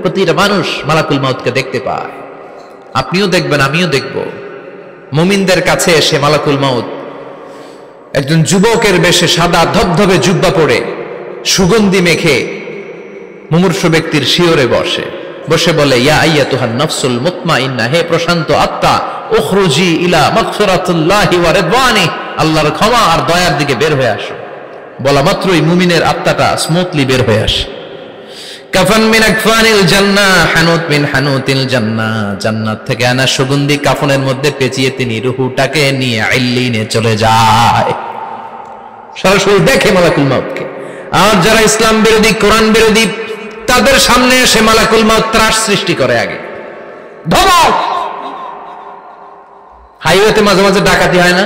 প্রতিটা মানুষ মালাকুল মাউতকে দেখতে পায়। আপনিও দেখবেন, আমিও দেখব। মুমিনদের কাছে এসে মালাকুল মাউত একজন যুবকের বেশে সাদা ধবধবে জুব্বা পরে সুগন্ধি মেখে মুমূর্ষু ব্যক্তির শিয়রে বসে বলে, ইয়া আইয়াতুহান নাফসুল মুতমাইন্নাহ, হে প্রশান্ত আত্মা, উখরুজি ইলা মাগফিরাতুল্লাহি ওয়া রিদওয়ানি, আল্লাহর ক্ষমা আর দয়ার দিকে বের হয়ে আসো। বলা মাত্রই মুমিনের আত্মাটা স্মুথলি বের হয়ে আসে। কাফান মিন আকফানিল জান্নাহ, হানুত মিন হানুতিল জান্নাহ, জান্নাত থেকে আনা সুগন্ধি কাফনের মধ্যে পেঁচিয়ে তিনি রূহটাকে নিয়ে ইল্লিনে চলে যায়। সরাসরি দেখে মালাকুল মাউতকে। আর যারা ইসলাম বিরোধী, কোরআন বিরোধী, তাদের সামনে এসে মালাকুল মাউত ত্রাস সৃষ্টি করে। আগে ধমক। হাইওয়েতে মাঝে মাঝে ডাকাতি হয় না?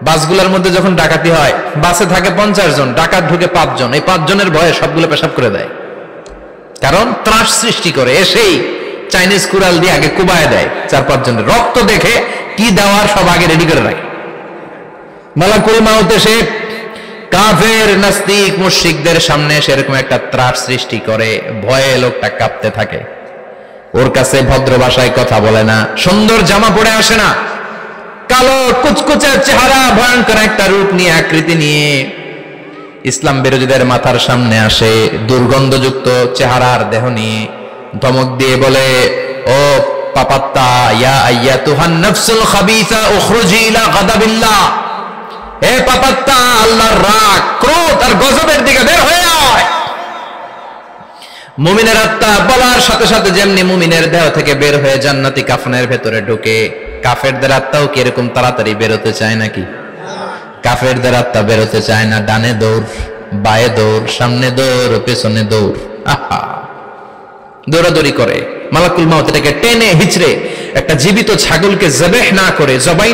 বাসগুলোর মধ্যে যখন ডাকাতি হয়, বাসে থাকে 50 জন, ডাকাত ঢুকে 5 জন, এই 5 জনের ভয়ে সবগুলো পেশাব করে দেয়। কারণ ত্রাস সৃষ্টি করে। এসেই চাইনিজ কুড়াল দিয়ে আগে কুবায় দেয় 4-5 জনের। রক্ত দেখে কি দেওয়ার সব আগে রেডি করে রাখে। মালাকুল মাউত এসে কাফের, নাস্তিক, মুশরিকদের সামনে সেরকম একটা ত্রাস সৃষ্টি করে। ভয়ে লোকটা কাঁপতে থাকে। ওর কাছে ভদ্র ভাষায় কথা বলে না, সুন্দর জামা পরে আসে না, কালো কুচকুচে চেহারা, ভয়ঙ্কর একটা রূপ নিয়ে, আকৃতি নিয়ে ইসলাম বিরোধীদের মাথার সামনে আসে। দুর্গন্ধযুক্ত চেহারার দেহ নিয়ে ধমক দিয়ে বলে, ও পাপাত্তা, ইয়া আইয়াতুহান নাফসুল খাবিসা উখরুজি ইলা গাদাবিল্লাহ, হে পাপাত্তা, আল্লাহর রাগ, ক্রোধ আর গজবের দিকে বের হয়ে আয়। মুমিনের আত্মা বলার সাথে সাথে যেমনি মুমিনের দেহ থেকে বের হয়ে জান্নাতি কাফনের ভেতরে ঢুকে, কাফেরদের আত্মাও কি এরকম তাড়াতাড়ি বেরোতে চায় নাকি? কাফেরদের আত্মা বেরোতে চায় না। ডানে দৌড়, বায়ে দৌড়, সামনে দৌড়, পেছনে দৌড়, আহা, দৌড়াদৌড়ি করে। মালাকুল মাউত এটাকে টেনে হিচড়ে, একটা জীবিত ছাগলকে জবাই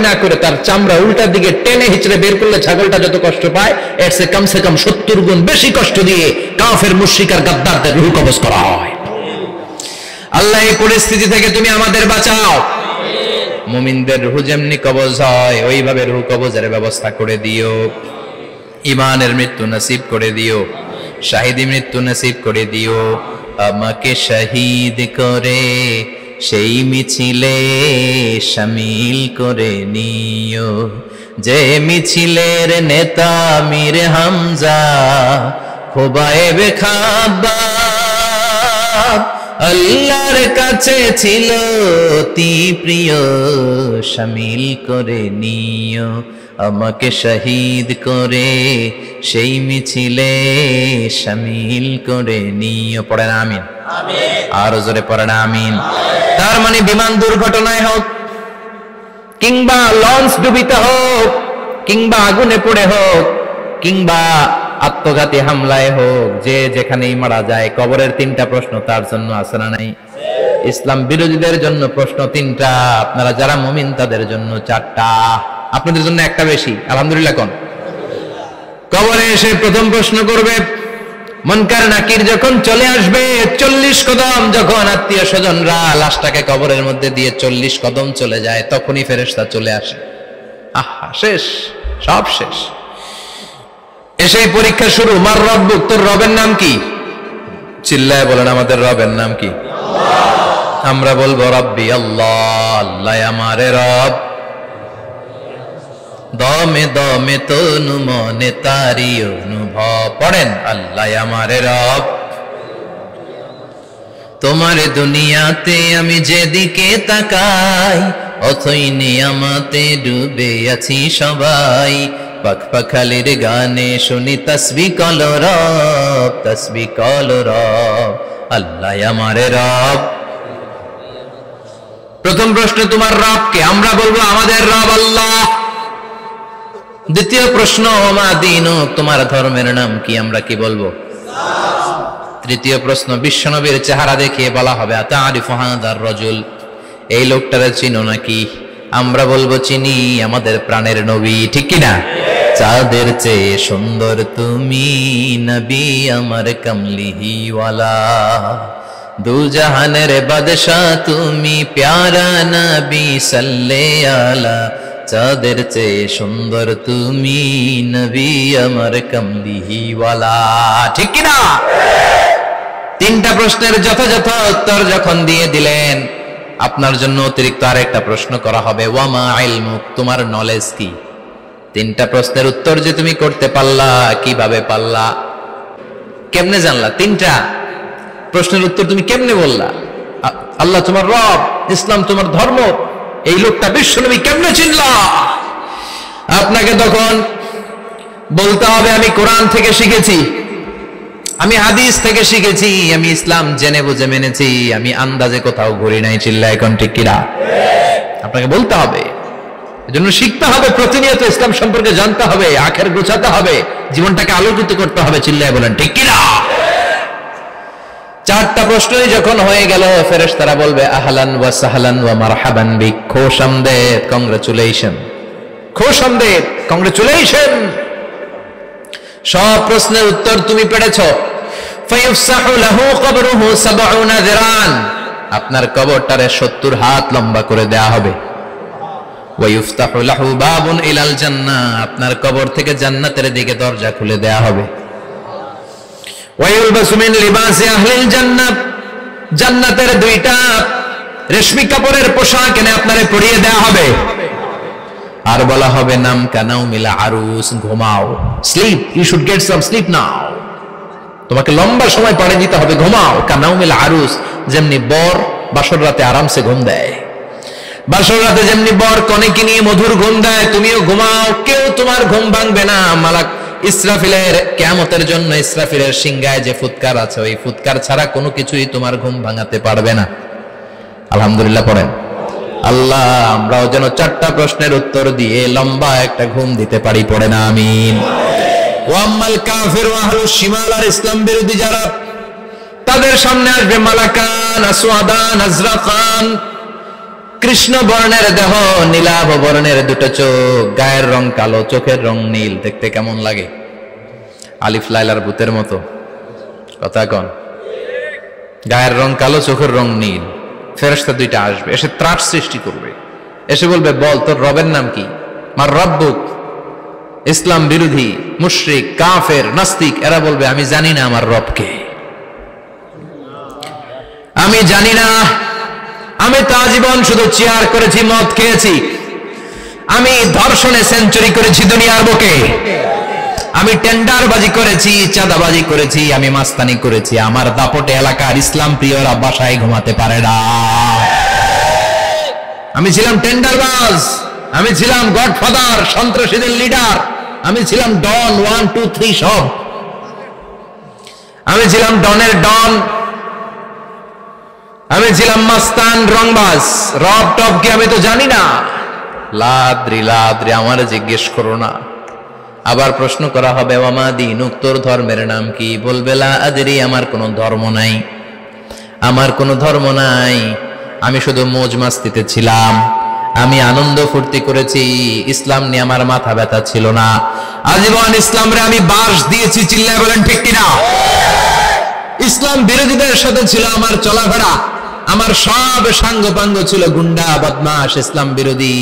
না করে তার চামড়া উল্টার দিকে টেনে হিচড়ে বের করলে ছাগলটা যত কষ্ট পায়, এর চেয়ে কমসে কম 70 গুণ বেশি কষ্ট দিয়ে কাফের, মুশরিক আর গাদ্দারদের রূহ কবজ করা হয়। আল্লাহ এই পরিস্থিতি থেকে তুমি আমাদের বাঁচাও। মুমিনদের রূহ যেমনি কবজ হয়, ওইভাবে রূহ কবজের ব্যবস্থা করে দিও। ঈমানের মৃত্যু নসিব করে দিও, শাহিদি মৃত্যু নসিব করে দিও। আমাকে শহীদ করে সেই মিছিলে শামিল করে নিও, যে মিছিলের নেতা মীর হামজা, খোবায়েবে খাব্বাব, আল্লাহর কাছে ছিল অতি প্রিয়, শামিল করে নিও। আমাকে শহীদ করে সেই মিছিলে শামিল করে নিও। পড়েন আমিন। আর জোরে পড়েন আমিন। তার মানে বিমান দুর্ঘটনায় হোক, কিংবা লঞ্চ ডুবিতে হোক, কিংবা আগুনে পড়ে হোক, কিংবা আত্মঘাতী হামলায় হোক, যে যেখানেই মারা যায়, কবরের 3টা প্রশ্ন তার জন্য আছে না নাই? ইসলাম বিরোধীদের জন্য প্রশ্ন 3টা, আপনারা যারা মুমিন তাদের জন্য 4টা, আপনাদের জন্য একটা বেশি। আলহামদুলিল্লাহ কোন? কবরে এসে প্রথম প্রশ্ন করবে, মুনকার নাকির যখন চলে আসবে, 40 কদম যখন আত্মীয় স্বজনরা লাশটাকে কবরের মধ্যে দিয়ে 40 কদম চলে যায়, তখনই ফেরেশতা চলে আসে। আহা, শেষ, সব শেষ। এসে পরীক্ষা শুরু। মার রব্বুক, তোর রবের নাম কি? চিল্লায় বলেন, আমাদের রবের নাম কি? আমরা বলবো রব্বি আল্লাহ, আল্লাহ আমারে রব। দমে দমে তনু মনে তারি অনুভব। পড়েন, আল্লাহ আমারে রব। তোমার দুনিয়াতে আমি যেদিকে তাকাই, অথই নিয়ামতে ডুবে আছি সবাই। পাখপাখালির গানে শুনি তাসবিহ কল রব, তাসবিহ কল রব, আল্লাহ আমারে রব। প্রথম প্রশ্ন, তোমার রব কে? আমরা বলবো আমাদের রব আল্লাহ। দ্বিতীয় প্রশ্ন, ওমা দীনুক, তোমার ধর্মের নাম কি? আমরা কি বলবো? তৃতীয় প্রশ্ন, বিশ্বনবীর চেহারা দেখিয়ে বলা হবে, আতারিফু হাদার রাজুল, এই লোকটারে চিনো নাকি? আমরা বলবো চিনি, আমাদের প্রাণের নবী, ঠিক কি না? চাঁদের চেয়ে সুন্দর তুমি নবী আমার কমলিহিওয়ালা, দু জাহানের বাদশা তুমি প্যারা নবী সাল্লে আলা, চাঁদের চেয়ে সুন্দর তুমি নবী আমার কমলিহিওয়ালা, ঠিক কি না? তিনটা প্রশ্নের যথাযথ উত্তর যখন দিয়ে দিলেন, আপনার জন্য অতিরিক্ত আরেকটা প্রশ্ন করা হবে, ওয়ামা ইলমুক, তোমার নলেজ কি? তিনটা প্রশ্নের উত্তর যে তুমি করতে পারলা, কিভাবে পারলা, কেমনে জানলা? তিনটা প্রশ্নের উত্তর তুমি কেমনে বললা? আল্লাহ তোমার রব, ইসলাম তোমার ধর্ম, এই লোকটা বিশ্বনবী কেমনে চিনলা? আপনাকে তখন বলতে হবে, আমি কোরআন থেকে শিখেছি, আমি হাদিস থেকে শিখেছি, আমি ইসলাম জেনে বুঝে মেনেছি, আমি আন্দাজে কোথাও ঘুরি নাই। চিল্লা এখন ঠিক কিনা? আপনাকে বলতে হবে, এজন্য শিখতে হবে, প্রতিনিয়ত ইসলাম সম্পর্কে জানতে হবে, আখের গোছাতে হবে, জীবনটাকে আলোকিত করতে হবে। চিল্লায় বলেন ঠিক কিনা? চারটা প্রশ্নই যখন হয়ে গেল, ফেরেশতারা বলবে আহলান ওয়া সাহলান ওয়া মারহাবান বিক, খোশামদেদ, কংগ্রাচুলেশন, খোশামদেদ, কংগ্রাচুলেশন, সব প্রশ্নের উত্তর তুমি পেরেছো। ফায়ুফসাহু লাহু কবরুহু ৭০ যিরান, আপনার কবরটারে ৭০ হাত লম্বা করে দেয়া হবে। ওয়া ইফতাহু লাহু বাবুন ইলাল জান্নাহ, আপনার কবর থেকে জান্নাতের দিকে দরজা খুলে দেয়া হবে। ওয়া ইউলবাসু মিন লিবাসি আহলিল জান্নাহ, জান্নাতের দুইটা রেশমি কাপড়ের পোশাক এনে আপনারে পরিয়ে দেয়া হবে। আর বলা হবে নাম কানাউ মিলা আরুস, ঘুমাও, sleep, you should get some sleep now, তোমাকে লম্বা সময় পড়ে দিতে হবে, ঘুমাও। কানাউ মিলা আরুস, যেমনি বর বাসর রাতে আরামসে ঘুম দেয়, বাসর রাতে যেমনি বর কনেকে নিয়ে মধুর ঘুম দেয়, তুমিও ঘুমাও, কেউ তোমার ঘুম ভাঙবে না। মালাক ইসরাফিলের, কিয়ামতের জন্য ইসরাফিলের সিংহায় যে ফুৎকার আছে, ওই ফুৎকার ছাড়া কোনো কিছুই তোমার ঘুম ভাঙাতে পারবে না। আলহামদুলিল্লাহ পড়েন। আল্লাহ আমরাও যেন চারটা প্রশ্নের উত্তর দিয়ে লম্বা একটা ঘুম দিতে পারি, পড়ে না আমিন। ওয়াম্মাল কাফির ওয়া আহলুশ শিমাল, আর ইসলাম বিরোধী যারা, তাদের সামনে আসবে মালাকান আসওয়াদান আজরাকান, কৃষ্ণ বর্ণের দেহ, নীলাভ বর্ণের দুটো চোখ, গায়ের রং কালো, চোখের রং নীল, দেখতে কেমন লাগে? আলিফ লাইলার ভূতের মতো, কথা কন। গায়ের রং কালো, চোখের রং নীল। ফেরেশতা দুইটা আসবে, এসে ত্রাস সৃষ্টি করবে, এসে বলবে, বল তোর রবের নাম কি? মার রব্বুক। ইসলাম বিরোধী মুশরিক, কাফের, নাস্তিক, এরা বলবে আমি জানি না আমার রবকে, আমি জানি না, আমি তো আজীবন শুধু চেয়ার করেছি, মদ খেয়েছি, আমি ধর্ষণে সেঞ্চুরি করেছি দুনিয়ার বুকে, আমি টেন্ডারবাজি করেছি, চাঁদাবাজি করেছি, আমি মাস্তানি করেছি, আমার দাপটে এলাকার ইসলাম প্রিয়রা বাসায় ঘুমাতে পারে না। আমি ছিলাম টেন্ডারবাজ, আমি ছিলাম গডফাদার, সন্ত্রাসীদের লিডার, আমি ছিলাম ডন 1 2 3 সব, আমি ছিলাম ডনের ডন, আমি ছিলাম মাস্তান, রংবাজ, রব টপ কি আমি তো জানি না। লাদ্রি লাদ্রি, আমার জিজ্ঞেস করো না। আবার প্রশ্ন করা হবে, ওয়ামা দীনুক, তোর ধর্মের নাম কি? বলবে লা আদরি, আমার কোনো ধর্ম নাই, আমার কোনো ধর্ম নাই, আমি শুধু মৌজ মাস্তিতে ছিলাম, আমি আনন্দ ফুর্তি করেছি, ইসলাম নিয়ে আমার মাথা ব্যথা ছিল না, আজীবন ইসলামরে আমি বাস দিয়েছি। চিল্লায় বলেন ঠিক কিনা? ইসলাম বিরোধীদের সাথে ছিল আমার চলাফেরা, আমার সব সাঙ্গপাঙ্গ ছিল গুন্ডা বদমাশ, ইসলাম বিরোধী।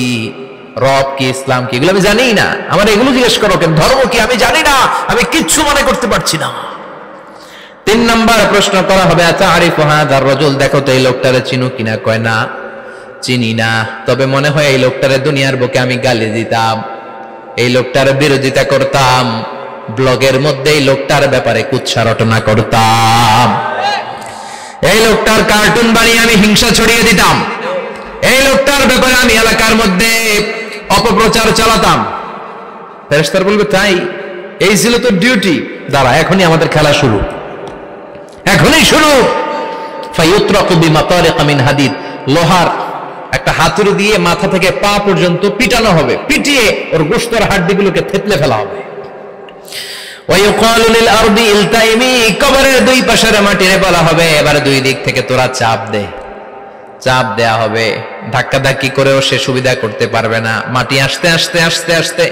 রব কি, ইসলাম কি, এগুলো আমি জানি না, আমার এগুলো জিজ্ঞেস করো কেন? ধর্ম কি আমি জানি না, আমি কিচ্ছু মনে করতে পারছি না। 3 নাম্বার প্রশ্ন করা হবে, আচ্ছা আরিফ হাযার রাজুল, দেখো তো এই লোকটারে চিনো কিনা? কয় না, চিনি না, তবে মনে হয় এই লোকটারে দুনিয়ার বুকে আমি গালি দিতাম, এই লোকটার বিরোধিতা করতাম, ব্লগের মধ্যে এই লোকটার ব্যাপারে কুৎসা রটনা করতাম, এই লোকটার কার্টুন বানিয়ে আমি হিংসা ছড়িয়ে দিতাম, এই লোকটার ব্যাপারে আমি এলাকার মধ্যে অপপ্রচার চালাতাম। ফেরেশতারা বলবে, তাই? এই ছিল তোর ডিউটি? দাঁড়া, এখনই আমাদের খেলা শুরু, এখনই শুরু। ফায়ুতরাকু বিমাতারিক মিন হাদিদ, লোহার একটা হাতুড়ি দিয়ে মাথা থেকে পা পর্যন্ত পিটানো হবে, পিটিয়ে ওর গোশতের হাড্ডিগুলোকে থেতলে ফেলা হবে। ওয়ায়ুকালু লিল আরদি ইলতাইমি, কবরের দুই পাশের মাটিরে বলা হবে, এবার দুই দিক থেকে তোরা চাপ দে, চাপ দেয়া হবে, ধাক্কা ধাক্কি করেও সে সুবিধা করতে পারবে না, মাটি আস্তে আস্তে আস্তে আস্তে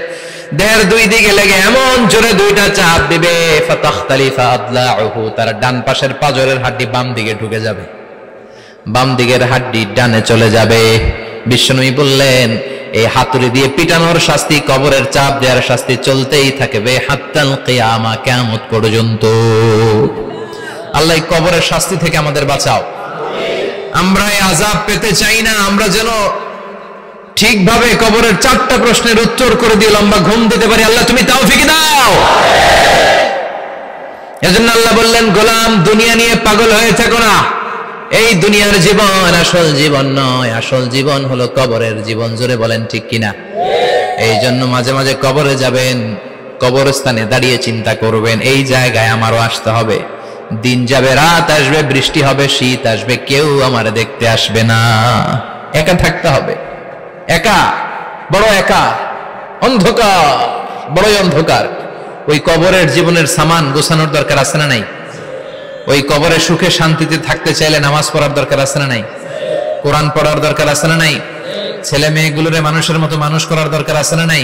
দেহের দুই দিকে লেগে এমন জোরে দুইটা চাপ দিবে, ফাতাখতালিফা আদলাউহু, তার ডান পাশের পাজরের হাড্ডি বাম দিকে ঢুকে যাবে, বাম দিকের হাড্ডি ডানে চলে যাবে। বিশ্বনবী বললেন, এই হাতুড়ি দিয়ে পিটানোর শাস্তি, কবরের চাপ দেওয়ার শাস্তি চলতেই থাকবে হাত্তাল কিয়ামা, কিয়ামত পর্যন্ত। আল্লাহ কবরের শাস্তি থেকে আমাদের বাঁচাও। আমরা এই আযাব পেতে চাই না, আমরা যেন ঠিকভাবে কবরের 4টা প্রশ্নের উত্তর করে দিয়ে লম্বা ঘুম দিতে পারি। আল্লাহ তুমি তৌফিক দাও। এজন্য আল্লাহ বললেন, গোলাম দুনিয়া নিয়ে পাগল হয়ে থাকো না। এই দুনিয়ার জীবন আসল জীবন নয়, আসল জীবন হলো কবরের জীবন। জোরে বলেন ঠিক কিনা? এই জন্য মাঝে মাঝে কবরে যাবেন, কবরস্থানে দাঁড়িয়ে চিন্তা করবেন, এই জায়গায় আমারও আসতে হবে। দিন যাবে, রাত আসবে, বৃষ্টি হবে, শীত আসবে, কেউ আমার দেখতে আসবে না। একা থাকতে হবে, একা, বড় একা, অন্ধকার, বড়ই অন্ধকার। ওই কবরের জীবনের সামান গোছানোর দরকার আছে না নাই? ওই কবরে সুখে শান্তিতে থাকতে চাইলে নামাজ পড়ার দরকার আছে না নাই? কোরআন পড়ার দরকার আছে না নাই? ছেলে মেয়েগুলোরে মানুষের মতো মানুষ করার দরকার আছে না নাই?